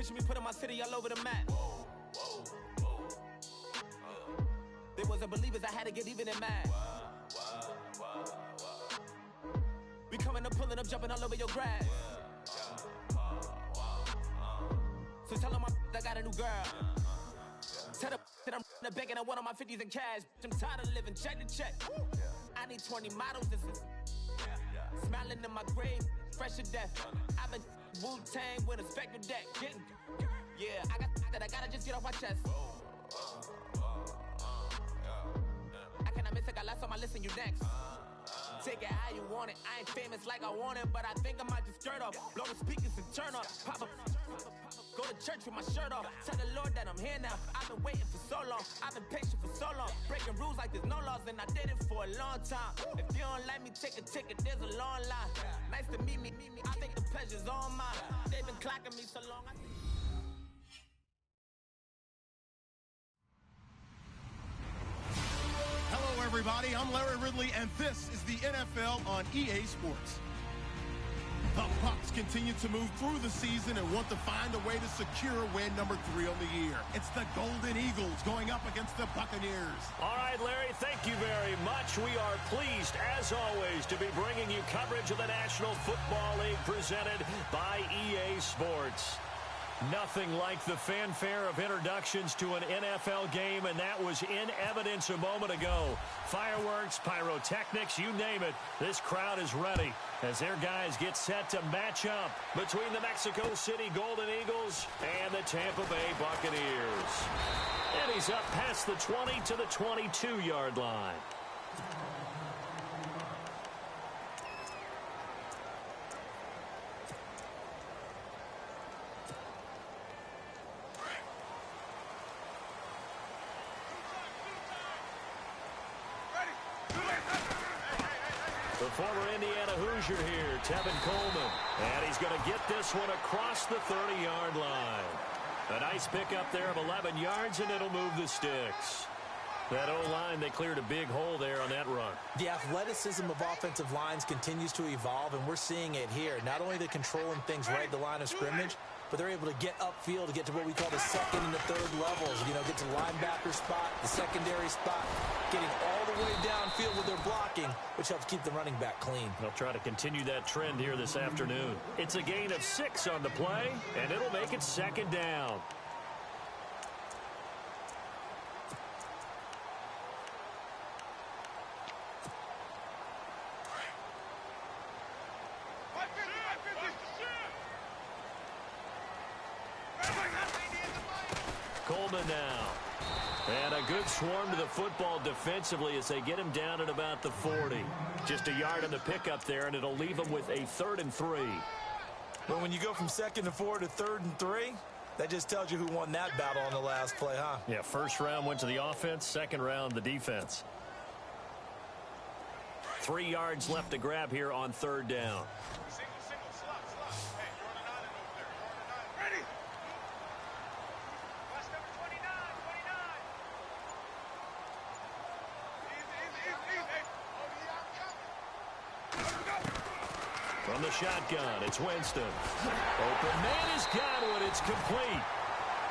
Picture me putting my city all over the map. They wasn't believers, I had to get even and mad. We coming up, pulling up, jumping all over your grass. So tell them I got a new girl. Tell them that I'm in the bank and I want all my 50s in cash. I'm tired of living check to check. I need 20 models. This is smiling in my grave, fresh to death. I've been Wu-Tang with a spectral deck. Yeah, I got that. I gotta just get off my chest. I cannot miss it. Got last on my list and you next. Take it how you want it. I ain't famous like I want it, but I think I might just skirt off. Blow the speakers and turn up. Pop up. Go to church with my shirt off. Tell the Lord that I'm here now. I've been waiting for so long. I've been patient for so long. Breaking rules like there's no laws, and I did it for a long time. If you don't like me, take a ticket. There's a long line. Nice to meet me. I think the pleasure's all mine. They've been clocking me so long. Hello, everybody. I'm Larry Ridley, and this is the NFL on EA Sports. The Bucs continue to move through the season and want to find a way to secure win number 3 on the year. It's the Golden Eagles going up against the Buccaneers. All right, Larry, thank you very much. We are pleased, as always, to be bringing you coverage of the National Football League presented by EA Sports. Nothing like the fanfare of introductions to an NFL game, and that was in evidence a moment ago. Fireworks, pyrotechnics, you name it. This crowd is ready as their guys get set to match up between the Mexico City Golden Eagles and the Tampa Bay Buccaneers. And he's up past the 20 to the 22-yard line. The former Indiana Hoosier here, Tevin Coleman. And he's going to get this one across the 30-yard line. A nice pickup there of 11 yards, and it'll move the sticks. That O-line, they cleared a big hole there on that run. The athleticism of offensive lines continues to evolve, and we're seeing it here. Not only are they controlling things right at the line of scrimmage, but they're able to get upfield to get to what we call the second and the third levels. You know, get to the linebacker spot, the secondary spot, getting all the way downfield with their blocking, which helps keep the running back clean. They'll try to continue that trend here this afternoon. It's a gain of 6 on the play, and it'll make it second down. Coleman now. And a good swarm to the football defensively as they get him down at about the 40. Just a yard on the pickup there, and it'll leave him with a 3rd and 3. Well, when you go from 2nd and 4 to 3rd and 3, that just tells you who won that battle on the last play, huh? Yeah, first round went to the offense, second round the defense. 3 yards left to grab here on 3rd down. From the shotgun, it's Winston. Open man is Godwin. It's complete.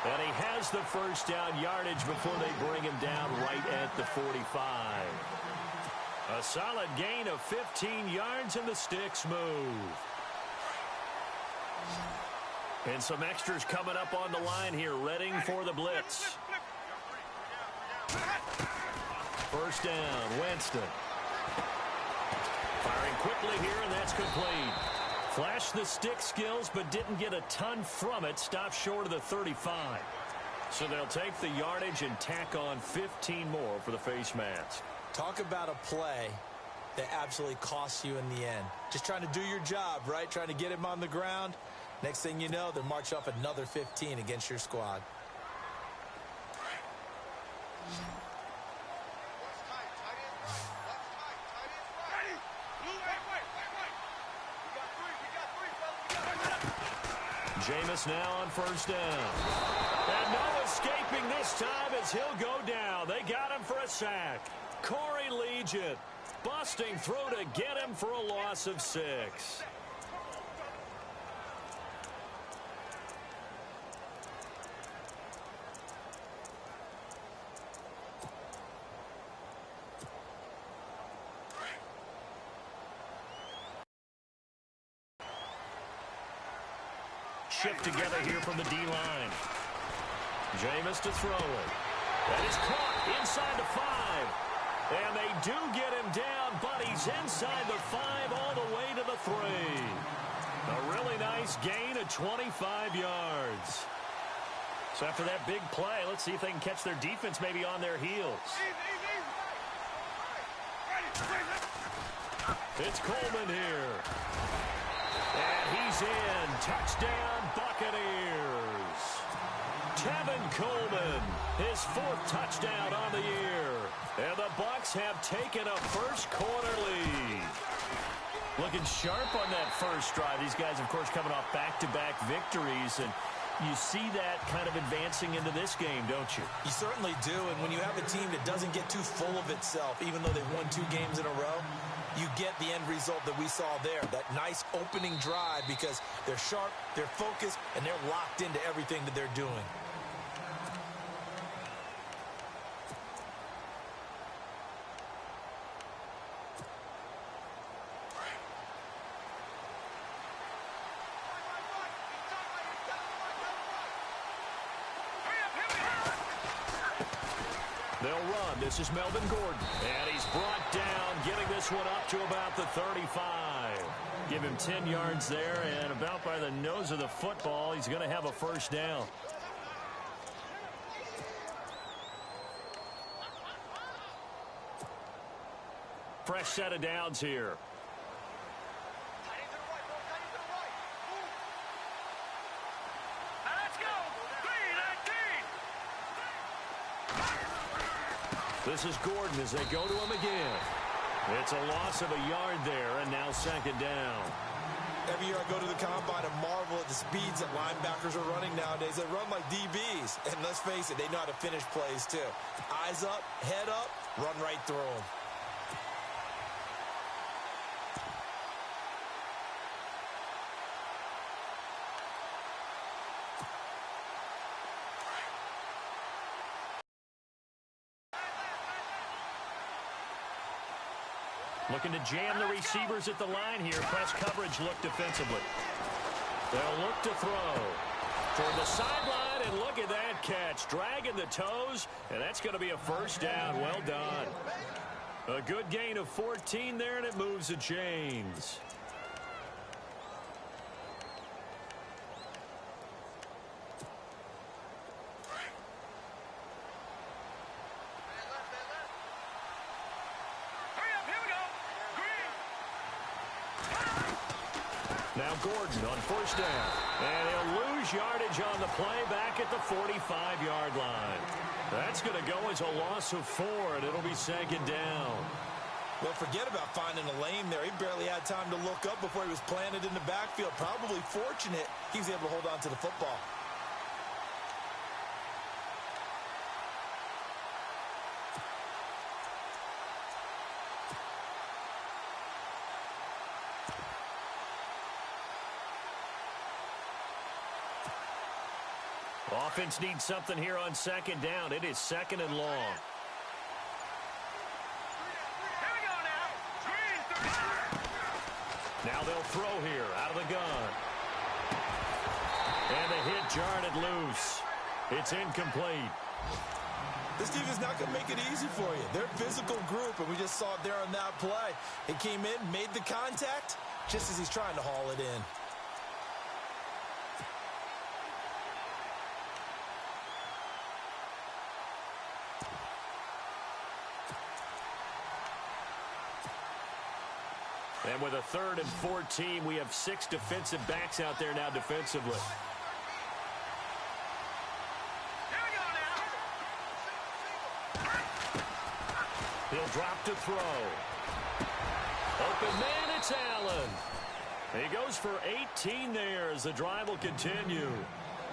And he has the first down yardage before they bring him down right at the 45. A solid gain of 15 yards, and the sticks move. And some extras coming up on the line here, readying for the blitz. First down, Winston. Firing quickly here, and that's complete. Flashed the stick skills, but didn't get a ton from it. Stopped short of the 35. So they'll take the yardage and tack on 15 more for the face mask. Talk about a play that absolutely costs you in the end. Just trying to do your job, right? Trying to get him on the ground. Next thing you know, they'll march off another 15 against your squad. Jameis now on first down. And no escaping this time as he'll go down. They got him for a sack. Corey Legion busting through to get him for a loss of 6. shift together here from the D-line. Jameis to throw it. That is caught inside the 5. And they do get him down, but he's inside the 5 all the way to the 3. A really nice gain of 25 yards. So after that big play, let's see if they can catch their defense maybe on their heels. It's Coleman here. And he's in. Touchdown, Buccaneers. Tevin Coleman, his 4th touchdown on the year. And the Bucs have taken a first-quarter lead. Looking sharp on that first drive. These guys, of course, coming off back-to-back victories. And you see that kind of advancing into this game, don't you? You certainly do. And when you have a team that doesn't get too full of itself, even though they've won 2 games in a row, you get the end result that we saw there, that nice opening drive, because they're sharp, they're focused, and they're locked into everything that they're doing. They'll run. This is Melvin Gordon. And he's brought down, getting this one up to about the 35. Give him 10 yards there, and about by the nose of the football, he's going to have a first down. Fresh set of downs here. This is Gordon as they go to him again. It's a loss of a yard there, and now 2nd down. Every year I go to the combine and marvel at the speeds that linebackers are running nowadays. They run like DBs. And let's face it, they know how to finish plays too. Eyes up, head up, run right through them. Looking to jam the receivers at the line here. Press coverage look defensively. They'll look to throw. Toward the sideline, and look at that catch. Dragging the toes, and that's going to be a first down. Well done. A good gain of 14 there, and it moves the chains. Now Gordon on first down. And he'll lose yardage on the play back at the 45-yard line. That's going to go as a loss of 4, and it'll be 2nd down. Well, forget about finding a lane there. He barely had time to look up before he was planted in the backfield. Probably fortunate he was able to hold on to the football. Offense needs something here on 2nd down. It is 2nd and long. Now they'll throw here out of the gun. And the hit jarred it loose. It's incomplete. This team is not going to make it easy for you. They're a physical group, and we just saw it there on that play. It came in, made the contact, just as he's trying to haul it in. And with a 3rd and 14, we have 6 defensive backs out there now defensively. He'll drop to throw. Open man, it's Allen. He goes for 18 there as the drive will continue.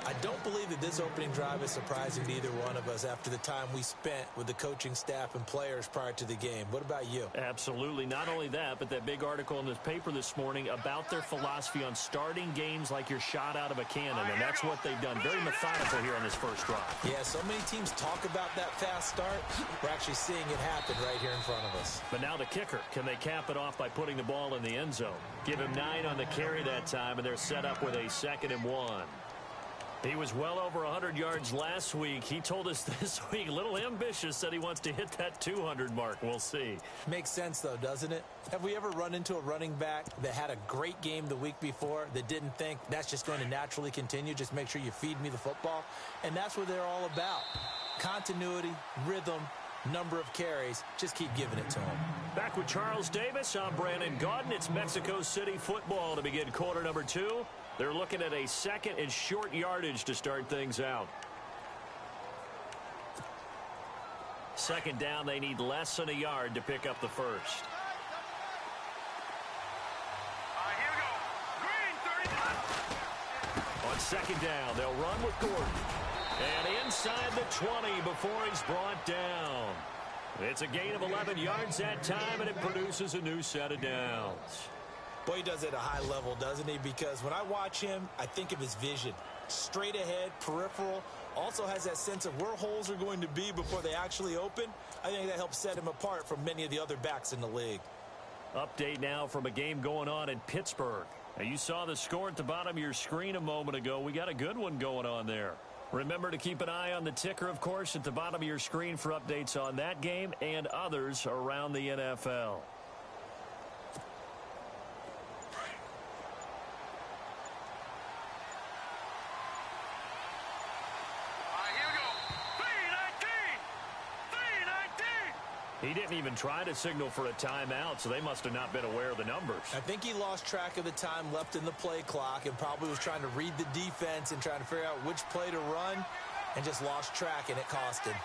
I don't believe that this opening drive is surprising to either one of us after the time we spent with the coaching staff and players prior to the game. What about you? Absolutely. Not only that, but that big article in this paper this morning about their philosophy on starting games like you're shot out of a cannon, and that's what they've done. Very methodical here on this first drive. Yeah, so many teams talk about that fast start. We're actually seeing it happen right here in front of us. But now the kicker. Can they cap it off by putting the ball in the end zone? Give him 9 on the carry that time, and they're set up with a 2nd and 1. He was well over 100 yards last week. He told us this week, a little ambitious, said he wants to hit that 200 mark. We'll see. Makes sense, though, doesn't it? Have we ever run into a running back that had a great game the week before that didn't think that's just going to naturally continue? Just make sure you feed me the football. And that's what they're all about. Continuity, rhythm, number of carries. Just keep giving it to him. Back with Charles Davis. I'm Brandon Gaudin. It's Mexico City football to begin quarter number 2. They're looking at a second and short yardage to start things out. Second down, they need less than a yard to pick up the first. Here we go. Green, 39. On second down, they'll run with Gordon. And inside the 20 before he's brought down. It's a gain of 11 yards that time, and it produces a new set of downs. Boy, he does it at a high level, doesn't he? Because when I watch him, I think of his vision. Straight ahead, peripheral. Also has that sense of where holes are going to be before they actually open. I think that helps set him apart from many of the other backs in the league. Update now from a game going on in Pittsburgh. Now, you saw the score at the bottom of your screen a moment ago. We got a good one going on there. Remember to keep an eye on the ticker, of course, at the bottom of your screen for updates on that game and others around the NFL. He didn't even try to signal for a timeout, so they must have not been aware of the numbers. I think he lost track of the time left in the play clock and probably was trying to read the defense and trying to figure out which play to run and just lost track, and it cost him.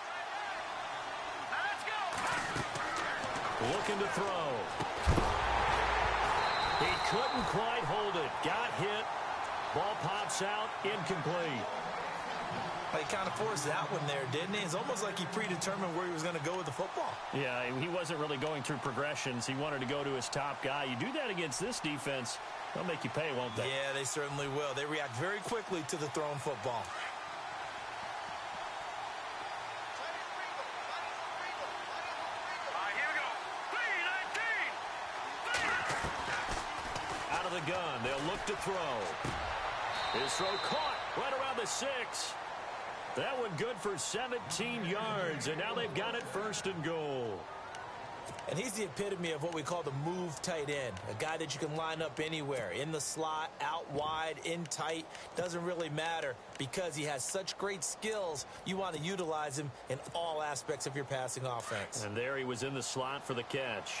Let's go. Looking to throw. He couldn't quite hold it. Got hit. Ball pops out. Incomplete. He kind of forced that one there, didn't he? It's almost like he predetermined where he was going to go with the football. Yeah, he wasn't really going through progressions. He wanted to go to his top guy. You do that against this defense, they'll make you pay, won't they? Yeah, they certainly will. They react very quickly to the thrown football. Here we go. 3-19. Out of the gun, they'll look to throw. His throw caught right around the 6. That one good for 17 yards, and now they've got it first and goal. And he's the epitome of what we call the move tight end, a guy that you can line up anywhere, in the slot, out wide, in tight, doesn't really matter because he has such great skills. You want to utilize him in all aspects of your passing offense. And there he was in the slot for the catch.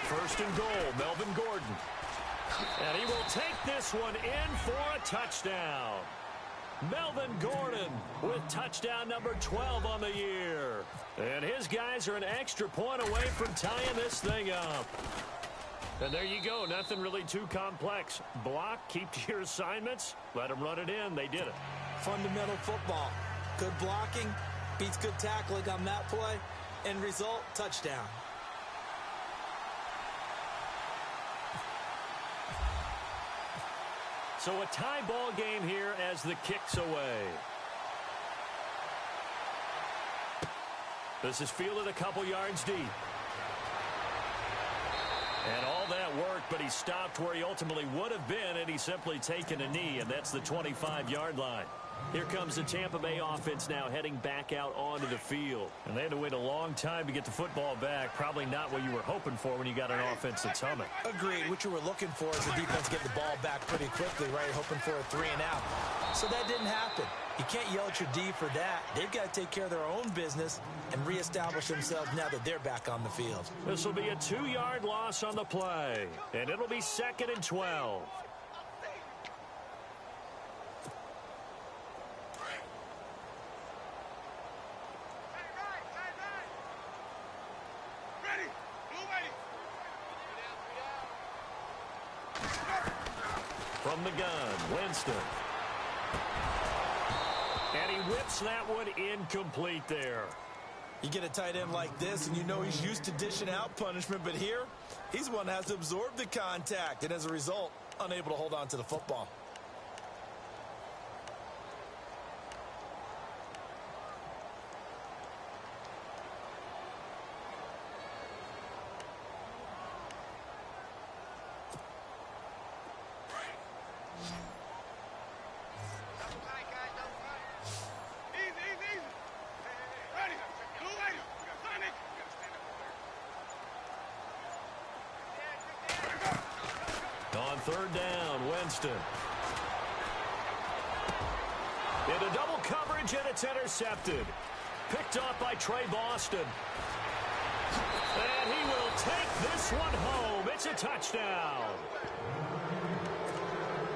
First and goal, Melvin Gordon. And he will take this one in for a touchdown. Melvin Gordon with touchdown number 12 on the year. And his guys are an extra point away from tying this thing up. And there you go. Nothing really too complex. Block, keep to your assignments, let them run it in. They did it. Fundamental football. Good blocking, beats good tackling on that play. End result, touchdown. So a tie ball game here as the kick's away. This is fielded a couple yards deep. And all that work, but he stopped where he ultimately would have been, and he's simply taken a knee, and that's the 25-yard line. Here comes the Tampa Bay offense now heading back out onto the field. And they had to wait a long time to get the football back. Probably not what you were hoping for when you got an offense that's humming. Agreed. What you were looking for is the defense get the ball back pretty quickly, right? Hoping for a 3 and out. So that didn't happen. You can't yell at your D for that. They've got to take care of their own business and reestablish themselves now that they're back on the field. This will be a 2-yard loss on the play. And it'll be 2nd and 12. From the gun, Winston. And he whips that one incomplete there. You get a tight end like this, and you know he's used to dishing out punishment, but here, he's the one that has to absorb the contact, and as a result, unable to hold on to the football. Third down, Winston. Into double coverage, and it's intercepted. Picked off by Trey Boston. And he will take this one home. It's a touchdown.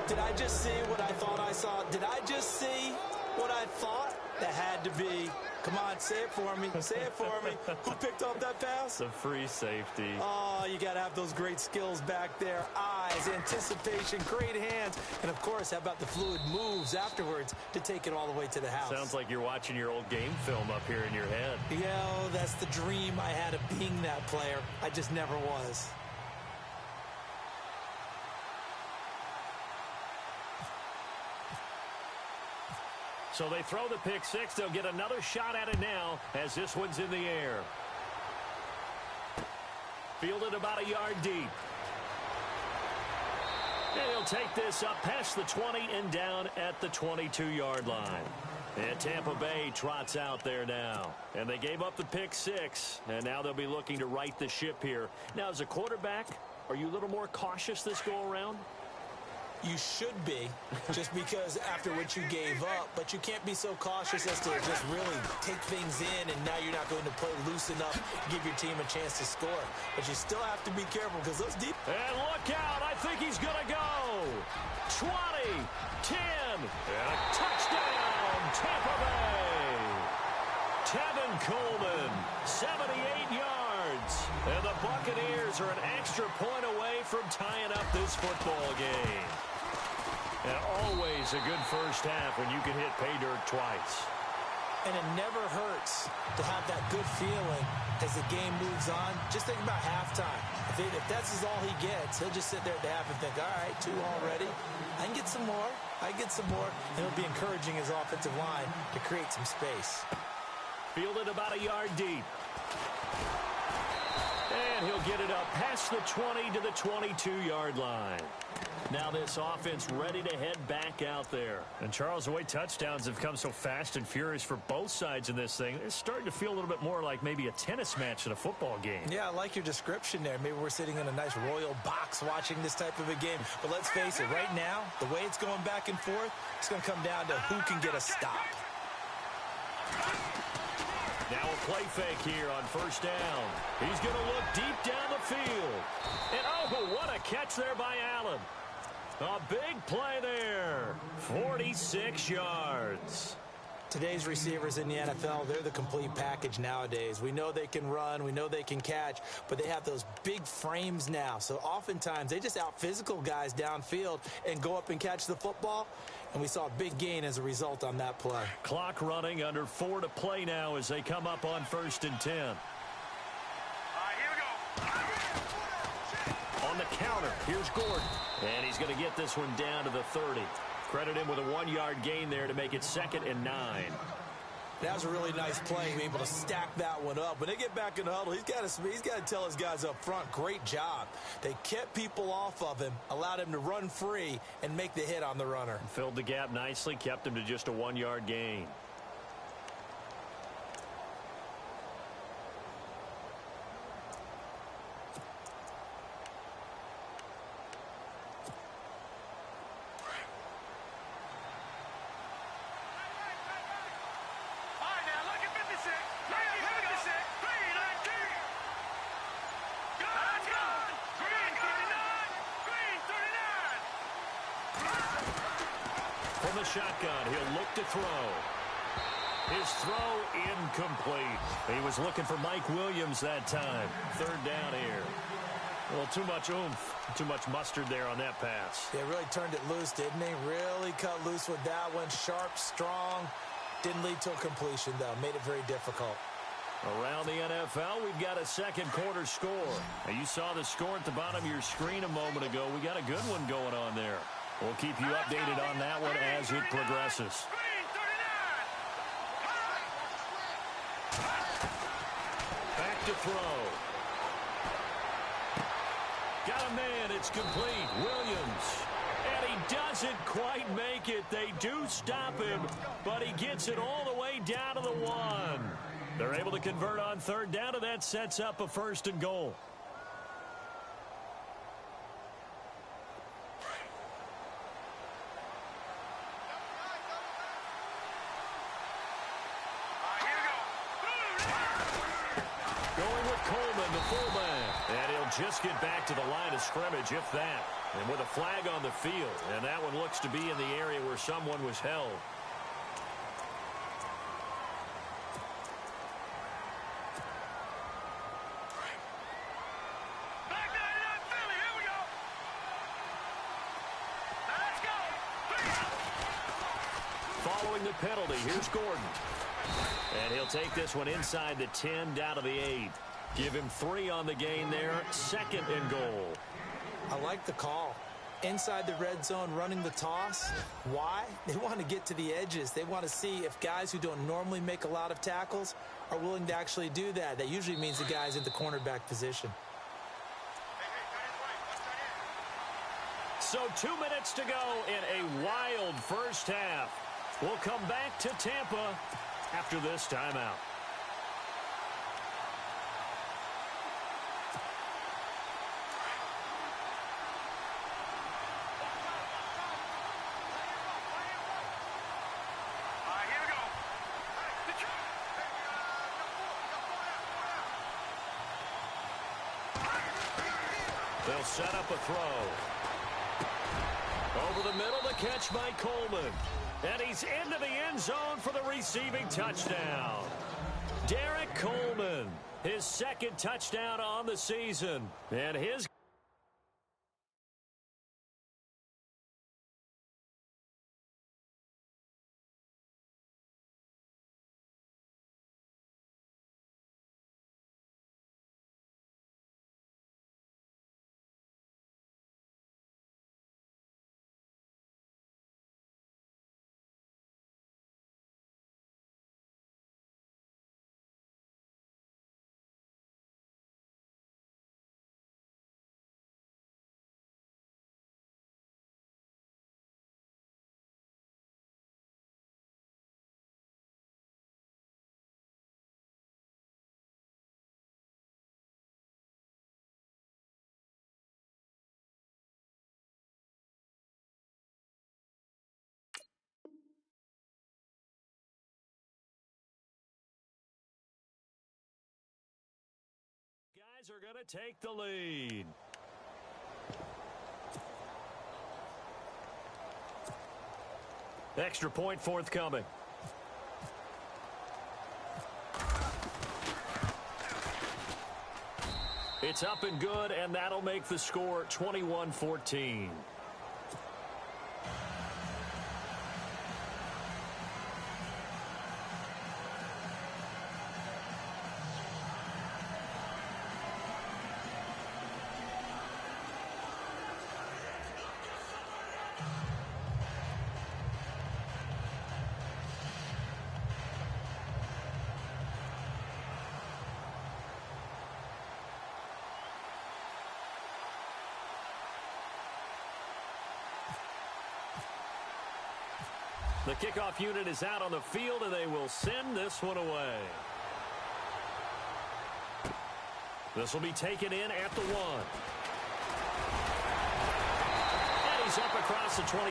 Did I just see what I thought I saw? Did I just see what I thought? That had to be. Come on, say it for me. Say it for me. Who picked off that pass? The free safety. Oh, you got to have those great skills back there. Eyes, anticipation, great hands. And, of course, how about the fluid moves afterwards to take it all the way to the house? Sounds like you're watching your old game film up here in your head. Yeah, that's the dream I had of being that player. I just never was. So they throw the pick six. They'll get another shot at it now as this one's in the air. Fielded about a yard deep. And he'll take this up past the 20 and down at the 22-yard line. And Tampa Bay trots out there now. And they gave up the pick six, and now they'll be looking to right the ship here. Now, as a quarterback, are you a little more cautious this go-around? You should be, just because after what you gave up, but you can't be so cautious as to just really take things in, and now you're not going to play loose enough to give your team a chance to score. But you still have to be careful because those deep... And look out, I think he's going to go. 20, 10, and a touchdown, Tampa Bay. Tevin Coleman, 78 yards. And the Buccaneers are an extra point away from tying up this football game. And always a good first half when you can hit pay dirt twice. And it never hurts to have that good feeling as the game moves on. Just think about halftime. If that's all he gets, he'll just sit there at the half and think, all right, 2 already. I can get some more. I can get some more. And he'll be encouraging his offensive line to create some space. Fielded about a yard deep. And he'll get it up past the 20 to the 22-yard line. Now this offense ready to head back out there. And Charles, the way touchdowns have come so fast and furious for both sides in this thing, it's starting to feel a little bit more like maybe a tennis match in a football game. Yeah, I like your description there. Maybe we're sitting in a nice royal box watching this type of a game. But let's face it, right now, the way it's going back and forth, it's going to come down to who can get a stop. Now a play fake here on first down. He's going to look deep down the field. And oh, what a catch there by Allen. A big play there. 46 yards. Today's receivers in the NFL, they're the complete package nowadays. We know they can run, we know they can catch, but they have those big frames now. So oftentimes they just out-physical guys downfield and go up and catch the football. And we saw a big gain as a result on that play. Clock running, under 4 to play now as they come up on 1st and 10. Here we go. On the counter, here's Gordon. And he's going to get this one down to the 30. Credit him with a 1-yard gain there to make it 2nd and 9. That was a really nice play, being able to stack that one up. When they get back in the huddle, he's got to tell his guys up front, great job. They kept people off of him, allowed him to run free, and make the hit on the runner. Filled the gap nicely, kept him to just a 1-yard gain. From the shotgun, he'll look to throw. His throw incomplete. He was looking for Mike Williams that time. 3rd down here. Well, too much oomph, too much mustard there on that pass. They really turned it loose, didn't they? Really cut loose with that one. Sharp, strong. Didn't lead to a completion, though. Made it very difficult. Around the NFL, we've got a second quarter score. Now, you saw the score at the bottom of your screen a moment ago. We got a good one going on there. We'll keep you updated on that one as it progresses. Back to throw. Got a man. It's complete. Williams. And he doesn't quite make it. They do stop him, but he gets it all the way down to the 1. They're able to convert on 3rd down, and that sets up a 1st and goal. fullback. And he'll just get back to the line of scrimmage, if that. And with a flag on the field. And that one looks to be in the area where someone was held. Following the penalty, here's Gordon. And he'll take this one inside the 10, down to the 8. Give him 3 on the gain there, 2nd and goal. I like the call. Inside the red zone, running the toss. Why? They want to get to the edges. They want to see if guys who don't normally make a lot of tackles are willing to actually do that. That usually means the guy's in the cornerback position. So 2 minutes to go in a wild first half. We'll come back to Tampa after this timeout. They'll set up a throw. Over the middle, the catch by Coleman. And he's into the end zone for the receiving touchdown. Derek Coleman, his 2nd touchdown on the season. And his guys are going to take the lead. Extra point forthcoming. It's up and good, and that'll make the score 21-14. The kickoff unit is out on the field, and they will send this one away. This will be taken in at the 1. And he's up across the 20.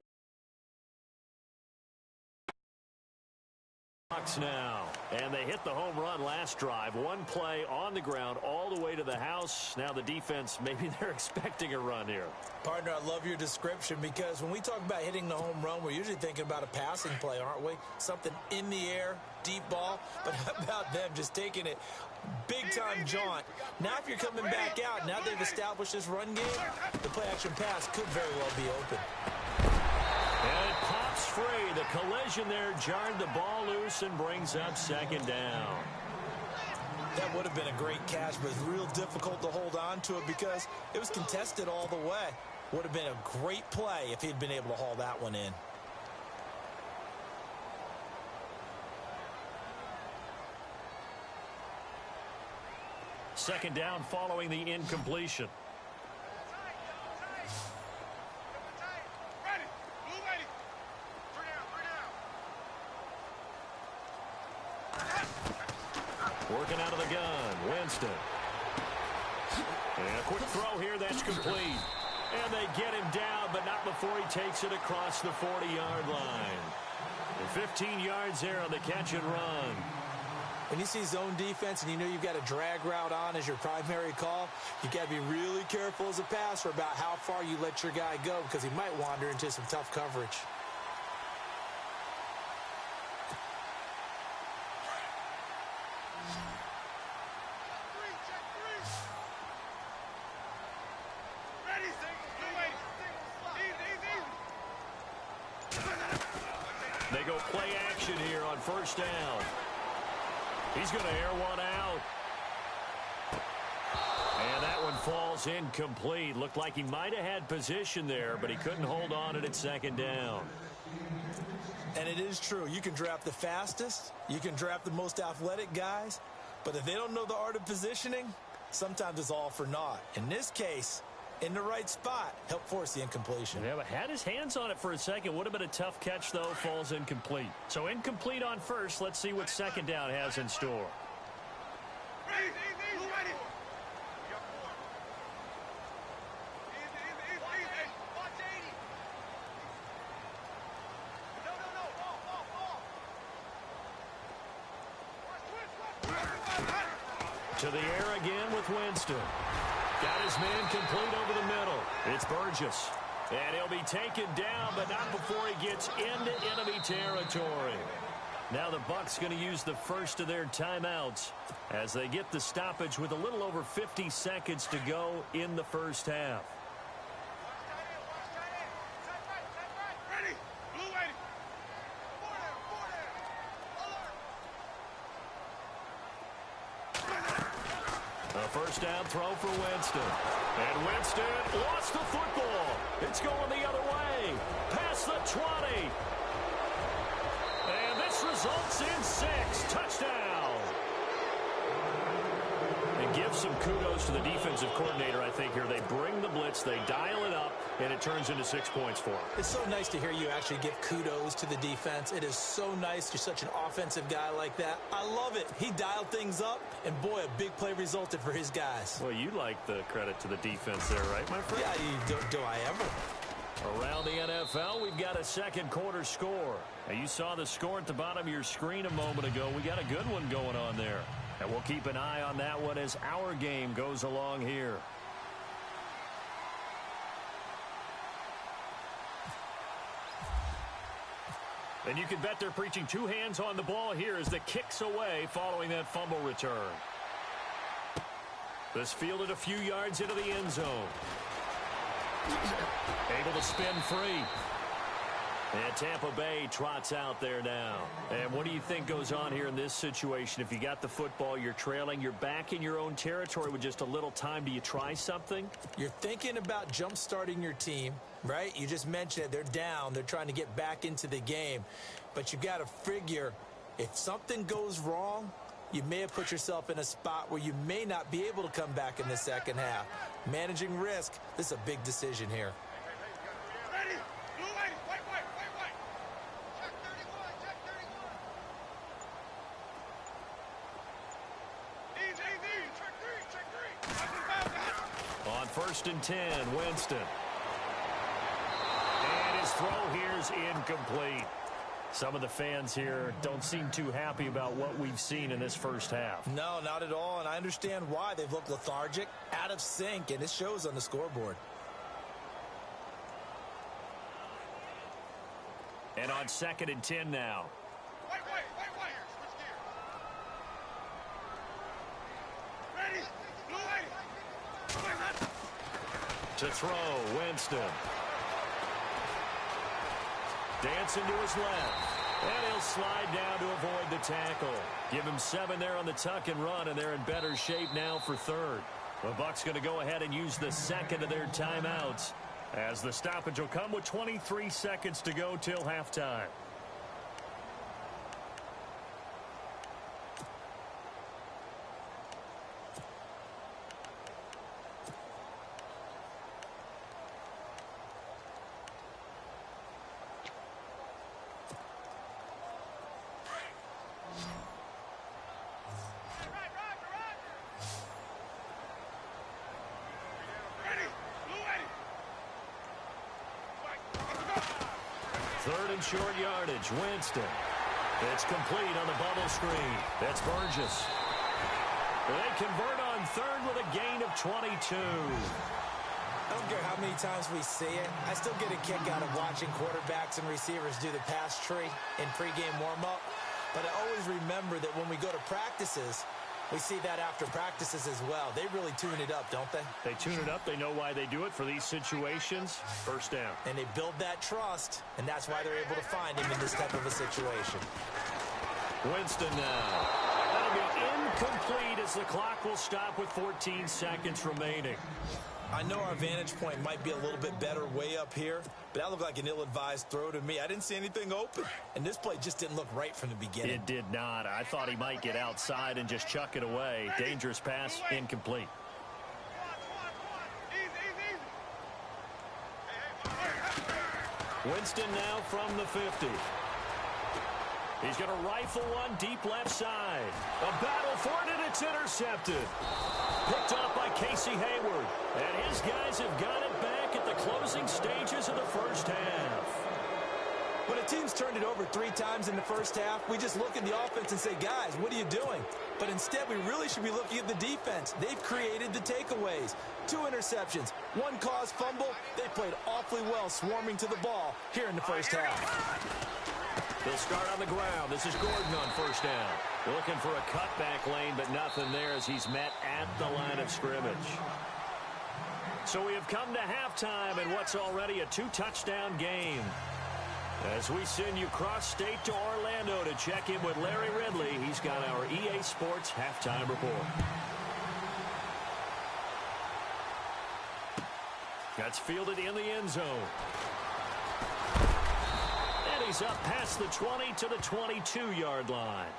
Now, and they hit the home run last drive. One play on the ground all the way to the house. Now the defense, maybe they're expecting a run here. Partner, I love your description, because when we talk about hitting the home run, we're usually thinking about a passing play, aren't we? Something in the air, deep ball. But how about them just taking it big-time jaunt? Now if you're coming back out, now they've established this run game, the play-action pass could very well be open. And it pops free. The collision there jarred the ball loose and brings up 2nd down. That would have been a great catch, but it's real difficult to hold on to it because it was contested all the way. Would have been a great play if he'd been able to haul that one in. Second down following the incompletion. Working out of the gun, Winston. And a quick throw here, that's complete. And they get him down, but not before he takes it across the 40-yard line. And 15 yards there on the catch and run. When you see zone defense and you know you've got a drag route on as your primary call, you got to be really careful as a passer about how far you let your guy go because he might wander into some tough coverage. They go play action here on first down. He's going to air one out. And that one falls incomplete. Looked like he might have had position there, but he couldn't hold on at second down. And it is true. You can draft the fastest. You can draft the most athletic guys. But if they don't know the art of positioning, sometimes it's all for naught. In this case, in the right spot, help force the incompletion. Yeah, but had his hands on it for a second. Would have been a tough catch, though. Falls incomplete. So incomplete on first. Let's see what second down has in store. To the air again with Winston. Got his man complete over the middle. It's Burgess. And he'll be taken down, but not before he gets into enemy territory. Now the Bucs going to use the first of their timeouts as they get the stoppage with a little over 50 seconds to go in the first half. First down throw for Winston. And Winston lost the football. It's going the other way. Past the 20. And this results in 6. Touchdown. And give some kudos to the defensive coordinator, I think, here. They bring the blitz, they dial it up, and it turns into 6 points for them. It's so nice to hear you actually give kudos to the defense. It is so nice. You're such an offensive guy like that. I love it. He dialed things up, and boy, a big play resulted for his guys. Well, you like the credit to the defense there, right, my friend? Yeah, do I ever? Around the NFL, we've got a second quarter score. Now, you saw the score at the bottom of your screen a moment ago. We got a good one going on there. And we'll keep an eye on that one as our game goes along here. And you can bet they're preaching two hands on the ball here as the kick's away following that fumble return. This fielded a few yards into the end zone. Able to spin free. And Tampa Bay trots out there now. And what do you think goes on here in this situation? If you got the football, you're trailing, you're back in your own territory with just a little time. Do you try something? You're thinking about jump-starting your team, right? You just mentioned it. They're down. They're trying to get back into the game. But you got to figure if something goes wrong, you may have put yourself in a spot where you may not be able to come back in the second half. Managing risk, this is a big decision here. On 1st and 10, Winston. And his throw here's incomplete. Some of the fans here don't seem too happy about what we've seen in this first half. No, not at all, and I understand why. They've looked lethargic, out of sync, and it shows on the scoreboard. And on 2nd and 10 now. To throw, Winston. Dancing to his left. And he'll slide down to avoid the tackle. Give him 7 there on the tuck and run, and they're in better shape now for 3rd. The Bucs going to go ahead and use the second of their timeouts, as the stoppage will come with 23 seconds to go till halftime. Third and short yardage, Winston. It's complete on the bubble screen. That's Burgess. They convert on third with a gain of 22. I don't care how many times we see it. I still get a kick out of watching quarterbacks and receivers do the pass tree in pregame warm-up. But I always remember that when we go to practices, we see that after practices as well. They really tune it up, don't they? They tune it up. They know why they do it for these situations. First down. And they build that trust, and that's why they're able to find him in this type of a situation. Winston now. That'll be incomplete as the clock will stop with 14 seconds remaining. I know our vantage point might be a little bit better way up here, but that looked like an ill-advised throw to me. I didn't see anything open, and this play just didn't look right from the beginning. It did not. I thought he might get outside and just chuck it away. Dangerous pass, incomplete. Winston now from the 50. He's going to rifle one deep left side. A battle for it, and it's intercepted. Picked up by Casey Hayward. And his guys have got it back at the closing stages of the first half. When a team's turned it over 3 times in the first half, we just look at the offense and say, guys, what are you doing? But instead, we really should be looking at the defense. They've created the takeaways. 2 interceptions, 1 caused fumble. They played awfully well swarming to the ball here in the first half. They'll start on the ground. This is Gordon on first down. Looking for a cutback lane, but nothing there as he's met at the line of scrimmage. So we have come to halftime in what's already a 2-touchdown game. As we send you cross-state to Orlando to check in with Larry Ridley, he's got our EA Sports halftime report. That's fielded in the end zone. He's up past the 20 to the 22-yard line.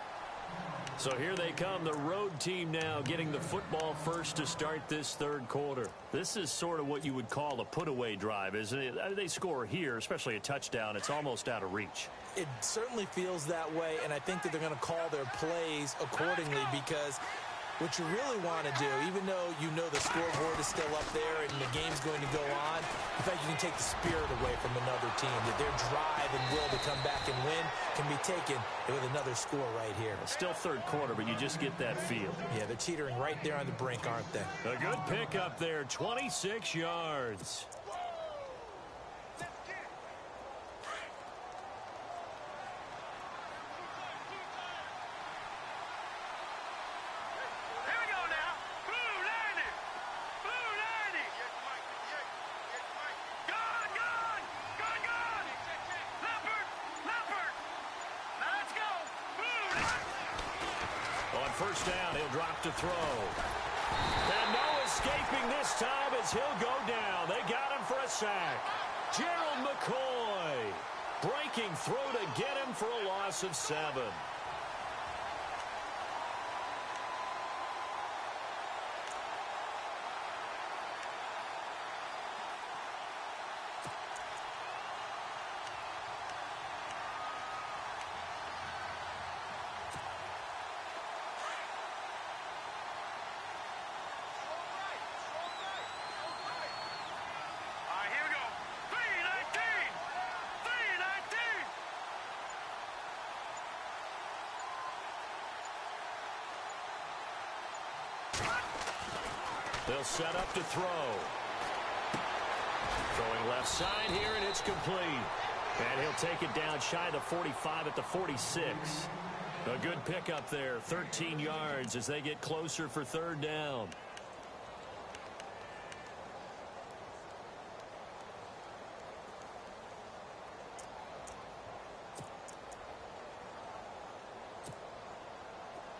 So here they come, the road team now getting the football first to start this third quarter. This is sort of what you would call a put-away drive, isn't it? They score here, especially a touchdown. It's almost out of reach. It certainly feels that way, and I think that they're going to call their plays accordingly because what you really want to do, even though you know the scoreboard is still up there and the game's going to go on, in fact, you can take the spirit away from another team, that their drive and will to come back and win can be taken with another score right here. It's still third quarter, but you just get that feel. Yeah, they're teetering right there on the brink, aren't they? A good pick up there, 26 yards. First down, he'll drop to throw. And no escaping this time as he'll go down. They got him for a sack. Gerald McCoy breaking through to get him for a loss of 7. They'll set up to throw. Throwing left side here, and it's complete. And he'll take it down shy of the 45 at the 46. A good pickup there, 13 yards as they get closer for third down.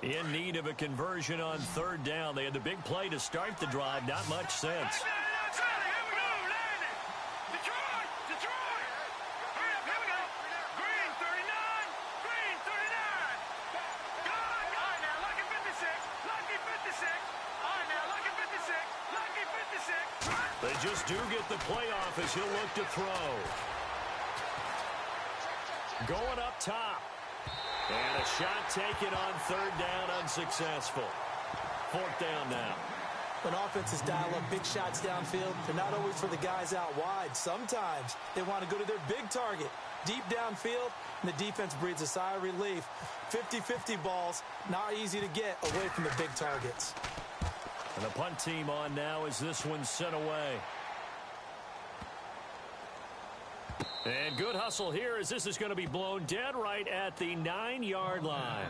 In need of a conversion on third down. They had the big play to start the drive. Not much sense. They just do get the playoff as he'll look to throw. Going up top. And a shot taken on third down, unsuccessful. Fourth down now. When offenses dial up big shots downfield, they're not always for the guys out wide. Sometimes they want to go to their big target. deep downfield, and the defense breathes a sigh of relief. 50-50 balls, not easy to get away from the big targets. And the punt team on now as this one's sent away. And good hustle here as this is going to be blown dead right at the 9-yard line.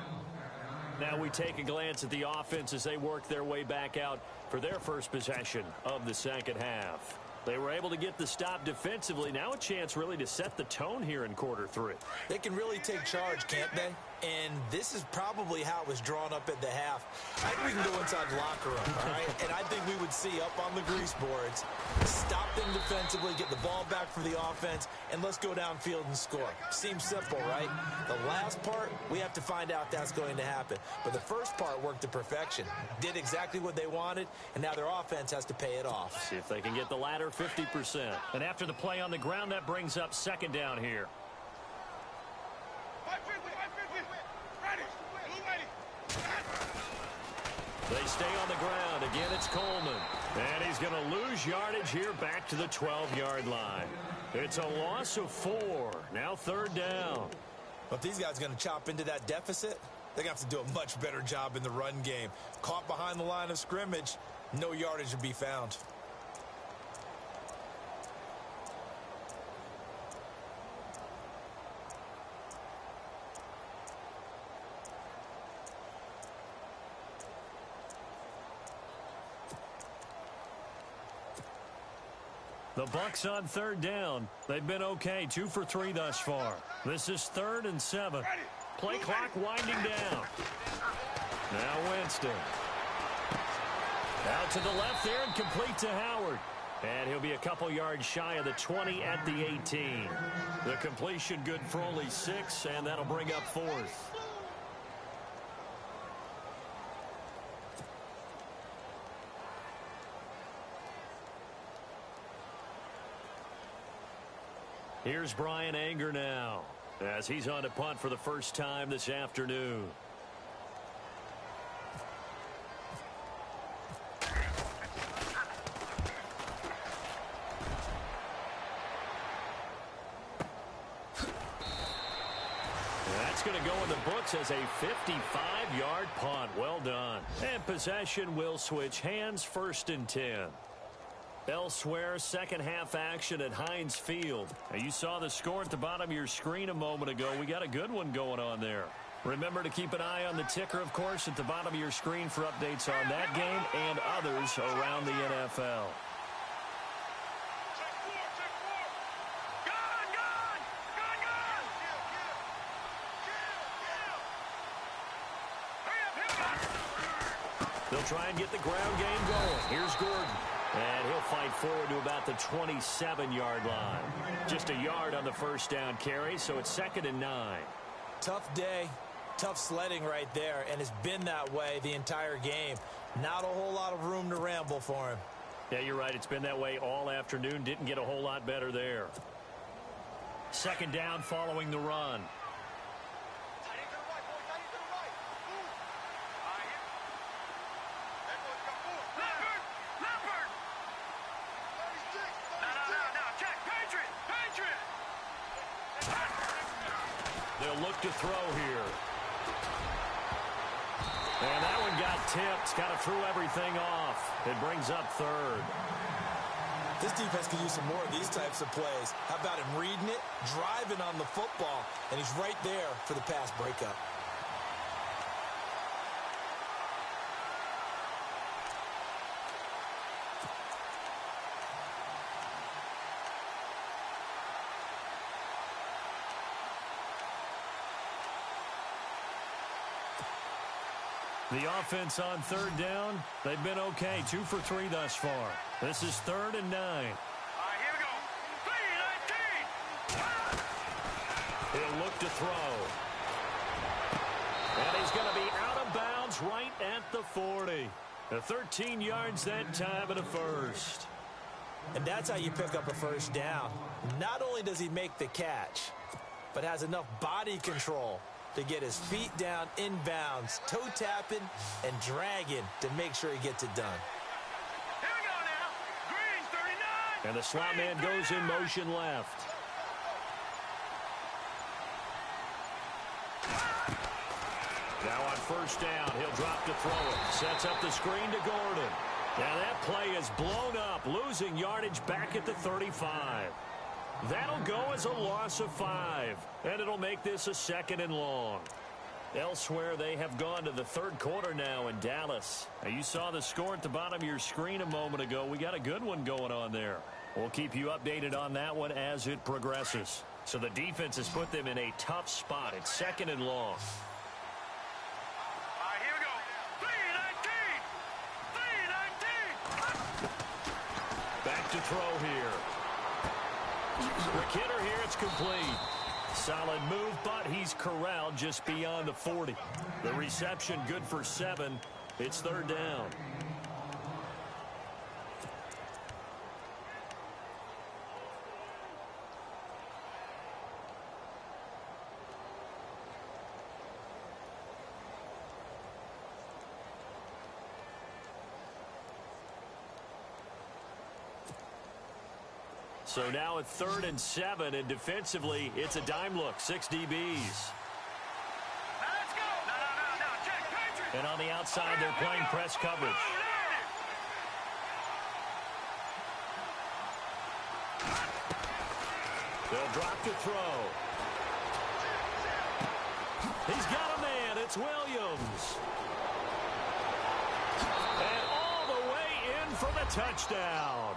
Now we take a glance at the offense as they work their way back out for their first possession of the second half. They were able to get the stop defensively. Now a chance really to set the tone here in quarter 3. They can really take charge, can't they? And this is probably how it was drawn up at the half. I think we can go inside the locker room, all right? And I think we would see up on the grease boards, stop them defensively, get the ball back for the offense, and let's go downfield and score. Seems simple, right? The last part, we have to find out that's going to happen. But the first part worked to perfection. Did exactly what they wanted, and now their offense has to pay it off. See if they can get the latter 50%. And after the play on the ground, that brings up second down here. They stay on the ground. Again, it's Coleman. And he's going to lose yardage here back to the 12-yard line. It's a loss of 4. Now third down. But if these guys are going to chop into that deficit, they're going to have to do a much better job in the run game. Caught behind the line of scrimmage, no yardage to be found. The Bucs on third down. They've been okay, 2 for 3 thus far. This is 3rd and 7. Play clock winding down. Now Winston. Out to the left there and complete to Howard. And he'll be a couple yards shy of the 20 at the 18. The completion good for only 6, and that'll bring up 4th. Here's Brian Anger now as he's on to punt for the first time this afternoon. That's going to go in the books as a 55-yard punt. Well done. And possession will switch hands, 1st and 10. Elsewhere, second half action at Heinz Field. Now, you saw the score at the bottom of your screen a moment ago. We got a good one going on there. Remember to keep an eye on the ticker, of course, at the bottom of your screen for updates on that game and others around the NFL. They'll try and get the ground game going. Here's Gordon. And he'll fight forward to about the 27-yard line. Just a yard on the first down carry, so it's 2nd and 9. Tough day, tough sledding right there, and it's been that way the entire game. Not a whole lot of room to ramble for him. Yeah, you're right. It's been that way all afternoon. Didn't get a whole lot better there. 2nd down following the run. They'll look to throw here. And that one got tipped. Kind of threw everything off. It brings up 3rd. This defense could use some more of these types of plays. How about him reading it, driving on the football, and he's right there for the pass breakup. The offense on third down, they've been okay. 2 for 3 thus far. This is 3rd and 9. Here we go. 3-19. He'll look to throw. And he's going to be out of bounds right at the 40. The 13 yards that time and a first. And that's how you pick up a first down. Not only does he make the catch, but has enough body control to get his feet down inbounds, toe tapping and dragging to make sure he gets it done. Here we go now. Green 39. And the slot man goes in motion left. Now on first down, he'll drop to throw it. Sets up the screen to Gordon. Now that play is blown up, losing yardage back at the 35. That'll go as a loss of 5, and it'll make this a 2nd and long. Elsewhere, they have gone to the third quarter now in Dallas. Now, you saw the score at the bottom of your screen a moment ago. We got a good one going on there. We'll keep you updated on that one as it progresses. So the defense has put them in a tough spot. It's 2nd and long. Here we go. 3-19. 3-19. Back to throw here. The kidder here, it's complete. Solid move, but he's corralled just beyond the 40. The reception good for 7. It's 3rd down. So now at 3rd and 7, and defensively, it's a dime look. 6 DBs. Now let's go. No. Check. Patriot. And on the outside, they're playing press coverage. They'll drop to throw. He's got a man. It's Williams. And all the way in for the touchdown.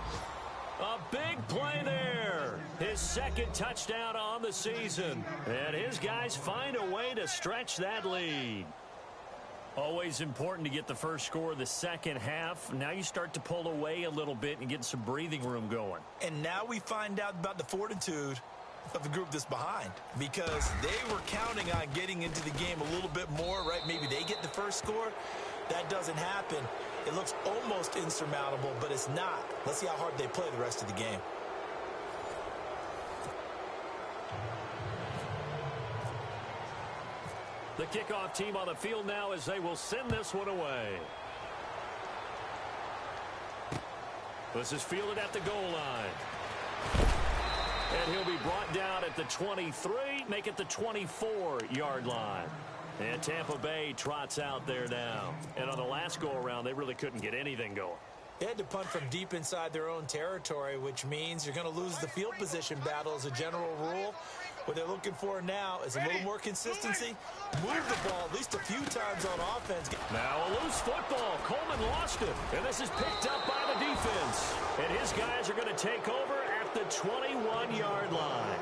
A big play there. His 2nd touchdown on the season. And his guys find a way to stretch that lead. Always important to get the first score of the second half. Now you start to pull away a little bit and get some breathing room going. And now we find out about the fortitude of the group that's behind, because they were counting on getting into the game a little bit more, right? Maybe they get the first score. That doesn't happen. It looks almost insurmountable, but it's not. Let's see how hard they play the rest of the game. The kickoff team on the field now as they will send this one away. This is fielded at the goal line. And he'll be brought down at the 23, make it the 24-yard line. And Tampa Bay trots out there now. And on the last go-around, they really couldn't get anything going. They had to punt from deep inside their own territory, which means you're going to lose the field position battle as a general rule. What they're looking for now is a little more consistency. Move the ball at least a few times on offense. Now a loose football. Coleman lost it. And this is picked up by the defense. And his guys are going to take over at the 21-yard line.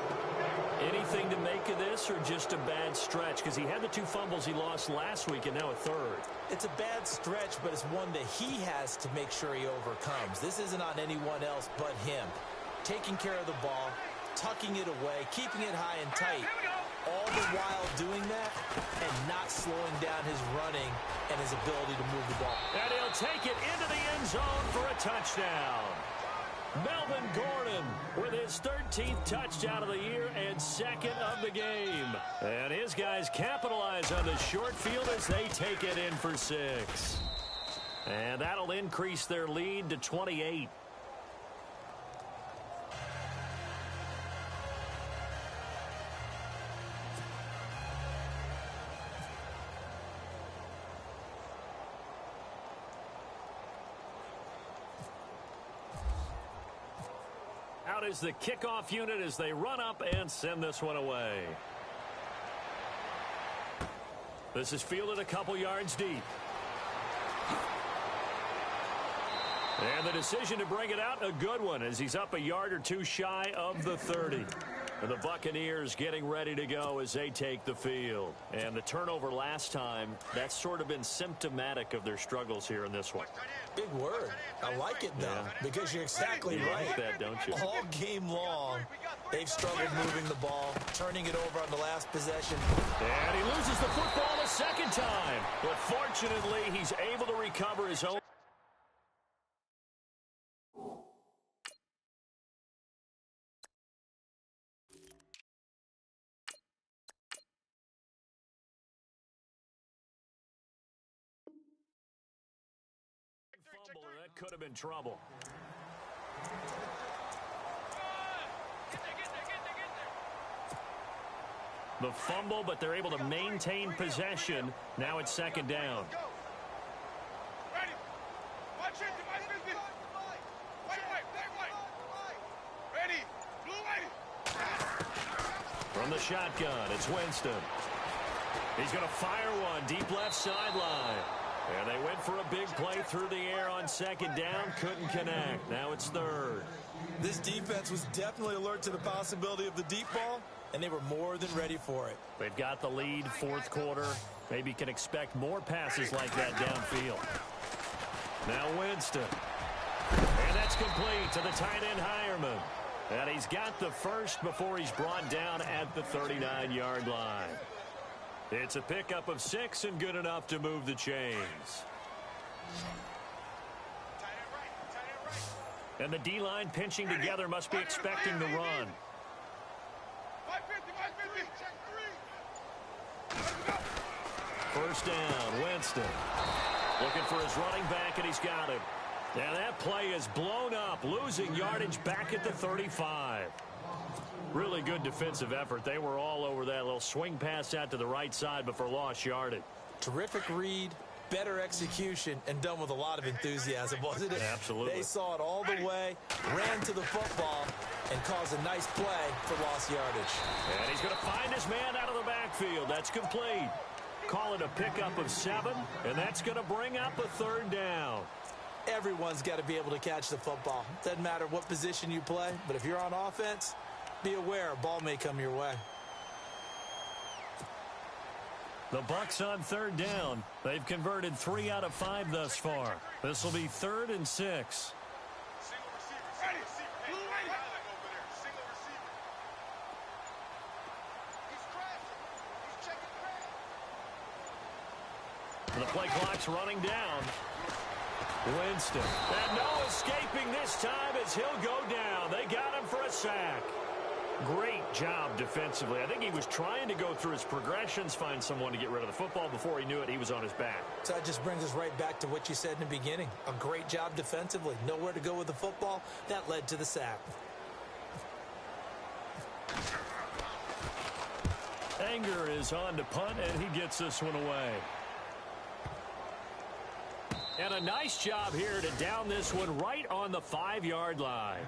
Anything to make of this, or just a bad stretch? Because he had the 2 fumbles he lost last week and now a 3rd. It's a bad stretch, but it's one that he has to make sure he overcomes. This isn't on anyone else but him. Taking care of the ball, tucking it away, keeping it high and tight, all the while doing that and not slowing down his running and his ability to move the ball. And he'll take it into the end zone for a touchdown. Melvin Gordon with his 13th touchdown of the year and 2nd of the game. And his guys capitalize on the short field as they take it in for 6. And that'll increase their lead to 28. Out is the kickoff unit as they run up and send this one away. This is fielded a couple yards deep. And the decision to bring it out, a good one, as he's up a yard or 2 shy of the 30. And the Buccaneers getting ready to go as they take the field. And the turnover last time, that's sort of been symptomatic of their struggles here in this one. Big word. I like it, though, because you're exactly right. Like that, don't you? All game long, they've struggled moving the ball, turning it over on the last possession. And he loses the football a 2nd time. But fortunately, he's able to recover his own. Fumble, and that could have been trouble. The fumble, but they're able to maintain possession. Now it's second down. Ready. Watch it. Ready. Blue lady. From the shotgun, it's Winston. He's going to fire one deep left sideline. And they went for a big play through the air on second down. Couldn't connect. Now it's third. This defense was definitely alert to the possibility of the deep ball, and they were more than ready for it. They've got the lead, fourth quarter. Maybe can expect more passes like that downfield. Now Winston. And that's complete to the tight end Hireman. And he's got the first before he's brought down at the 39-yard line. It's a pickup of 6 and good enough to move the chains. And the D-line pinching together must be expecting the run. First down, Winston. Looking for his running back, and he's got him. And that play is blown up, losing yardage back at the 35. Really good defensive effort. They were all over that little swing pass out to the right side before lost yardage. Terrific read, better execution, and done with a lot of enthusiasm, wasn't it? Absolutely. They saw it all the way, ran to the football, and caused a nice play for lost yardage. And he's going to find his man out of the backfield. That's complete. Call it a pickup of 7, and that's going to bring up a third down. Everyone's got to be able to catch the football. Doesn't matter what position you play, but if you're on offense, be aware a ball may come your way. The Bucs on third down. They've converted 3 out of 5 thus far. This will be 3rd and 6. The play clock's running down. Winston. And no escaping this time as he'll go down. They got him for a sack. Great job defensively. I think he was trying to go through his progressions, find someone to get rid of the football. Before he knew it, he was on his back. So that just brings us right back to what you said in the beginning. A great job defensively. Nowhere to go with the football. That led to the sack. Anger is on to punt, and he gets this one away. And a nice job here to down this one right on the 5-yard line.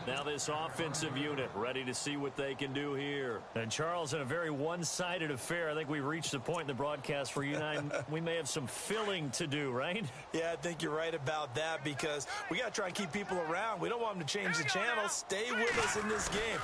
Now this offensive unit ready to see what they can do here. And Charles, in a very one-sided affair, I think we've reached the point in the broadcast where you and I, we may have some filling to do, right? Yeah, I think you're right about that because we got to try and keep people around. We don't want them to change the channel. Stay with us in this game.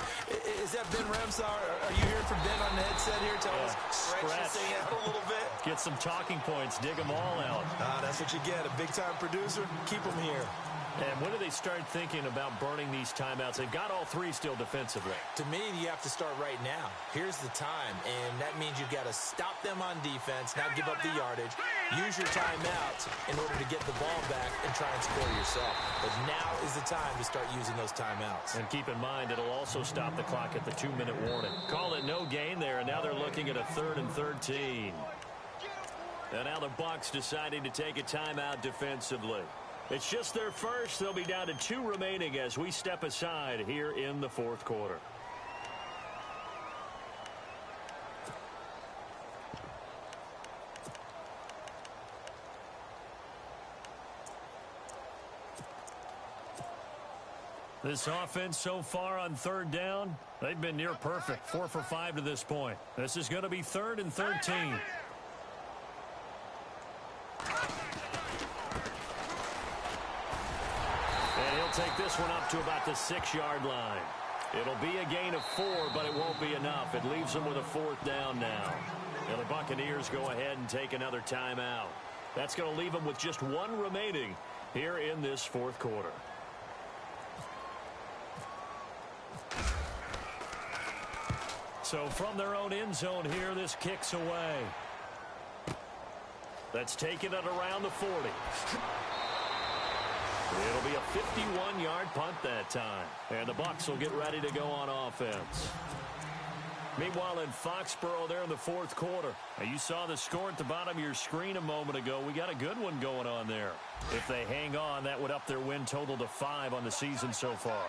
Is that Ben Ramsar? Are you hearing from Ben on the headset here? Tell us, stretch this thing out a little bit. Get some talking points. Dig them all out. That's what you get. A big-time producer. Keep them here. And when do they start thinking about burning these timeouts? They've got all 3 still defensively. To me, you have to start right now. Here's the time, and that means you've got to stop them on defense, not give up the yardage, use your timeouts in order to get the ball back and try and score yourself. But now is the time to start using those timeouts. And keep in mind, it'll also stop the clock at the 2-minute warning. Call it no gain there, and now they're looking at a 3rd and 13. And now the Bucs deciding to take a timeout defensively. It's just their first. They'll be down to 2 remaining as we step aside here in the 4th quarter. This offense so far on 3rd down, they've been near perfect. 4 for 5 to this point. This is going to be 3rd and 13. Take this one up to about the 6-yard line. It'll be a gain of 4, but it won't be enough. It leaves them with a 4th down now. And the Buccaneers go ahead and take another timeout. That's going to leave them with just 1 remaining here in this 4th quarter. So from their own end zone here, this kicks away. That's taken it around the 40. It'll be a 51-yard punt that time. And the Bucs will get ready to go on offense. Meanwhile, in Foxborough there in the 4th quarter. Now, you saw the score at the bottom of your screen a moment ago. We got a good one going on there. If they hang on, that would up their win total to 5 on the season so far.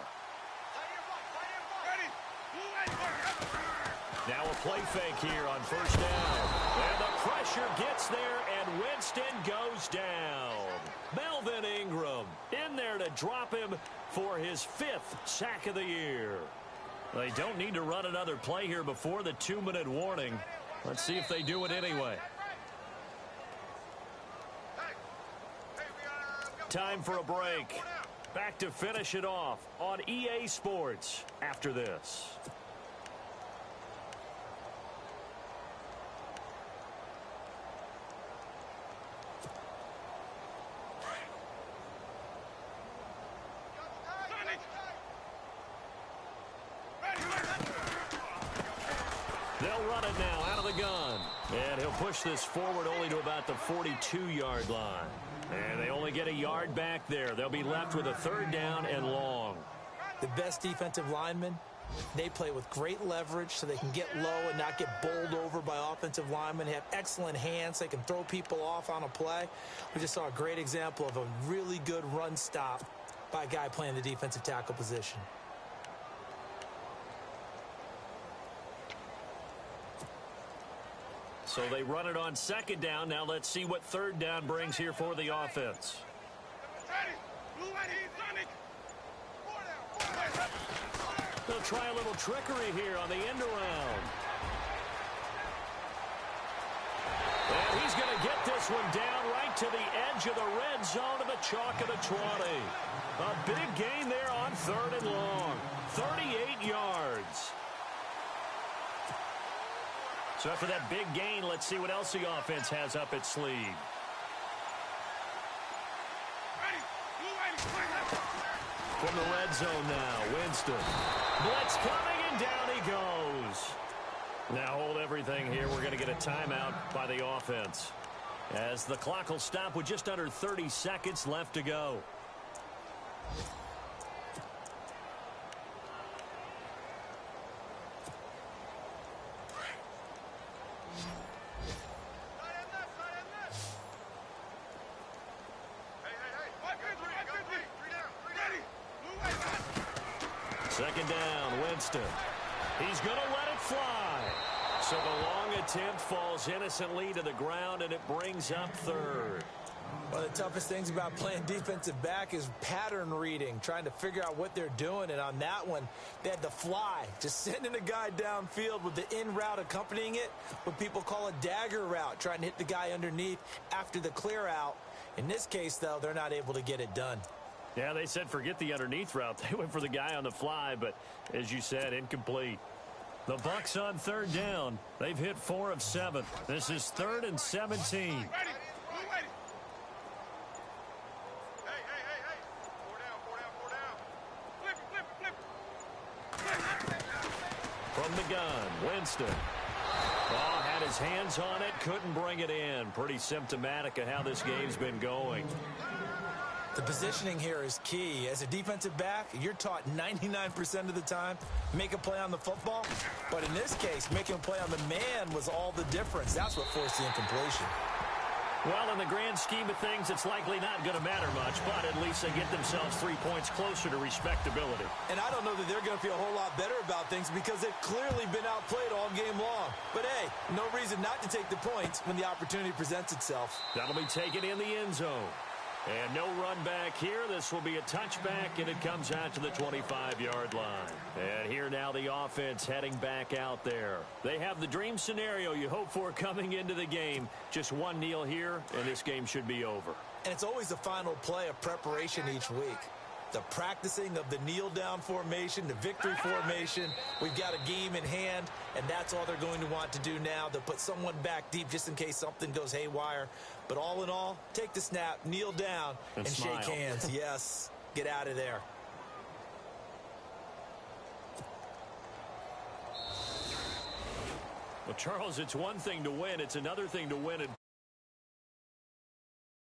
Now a play fake here on first down. And the pressure gets there, and Winston goes down. Melvin Ingram in there to drop him for his 5th sack of the year. They don't need to run another play here before the 2-minute warning. Let's see if they do it anyway. Time for a break. Back to finish it off on EA Sports after this. They'll run it now out of the gun. And he'll push this forward only to about the 42-yard line. And they only get a yard back there. They'll be left with a 3rd down and long. The best defensive linemen, they play with great leverage so they can get low and not get bowled over by offensive linemen. They have excellent hands. They can throw people off on a play. We just saw a great example of a really good run stop by a guy playing the defensive tackle position. So they run it on 2nd down. Now let's see what 3rd down brings here for the offense. They'll try a little trickery here on the end around. And he's going to get this one down right to the edge of the red zone of the chalk of the 20. A big gain there on 3rd and long. 38 yards. So after that big gain, let's see what else the offense has up its sleeve. From the red zone now, Winston. Blitz coming, and down he goes. Now hold everything here. We're going to get a timeout by the offense, as the clock will stop with just under 30 seconds left to go. Second down, Winston. He's going to let it fly. So the long attempt falls innocently to the ground, and it brings up 3rd. One of the toughest things about playing defensive back is pattern reading, trying to figure out what they're doing. And on that one, they had the fly, just sending a guy downfield with the in route accompanying it, what people call a dagger route, trying to hit the guy underneath after the clear out. In this case, though, they're not able to get it done. Yeah, they said forget the underneath route. They went for the guy on the fly, but as you said, incomplete. The Bucs on 3rd down. They've hit 4 of 7. This is 3rd and 17. From the gun, Winston. Oh, had his hands on it, couldn't bring it in. Pretty symptomatic of how this game's been going. The positioning here is key. As a defensive back, you're taught 99% of the time, make a play on the football. But in this case, making a play on the man was all the difference. That's what forced the incompletion. Well, in the grand scheme of things, it's likely not going to matter much, but at least they get themselves 3 points closer to respectability. And I don't know that they're going to feel a whole lot better about things because they've clearly been outplayed all game long. But, hey, no reason not to take the points when the opportunity presents itself. That'll be taken in the end zone. And no run back here. This will be a touchback, and it comes out to the 25-yard line. And here now the offense heading back out there. They have the dream scenario you hope for coming into the game. Just one kneel here, and this game should be over. And it's always the final play of preparation each week. The practicing of the kneel-down formation, the victory formation. We've got a game in hand, and that's all they're going to want to do now. They'll put someone back deep just in case something goes haywire. But all in all, take the snap, kneel down, and shake hands. Yes, get out of there. Well, Charles, it's one thing to win. It's another thing to win it.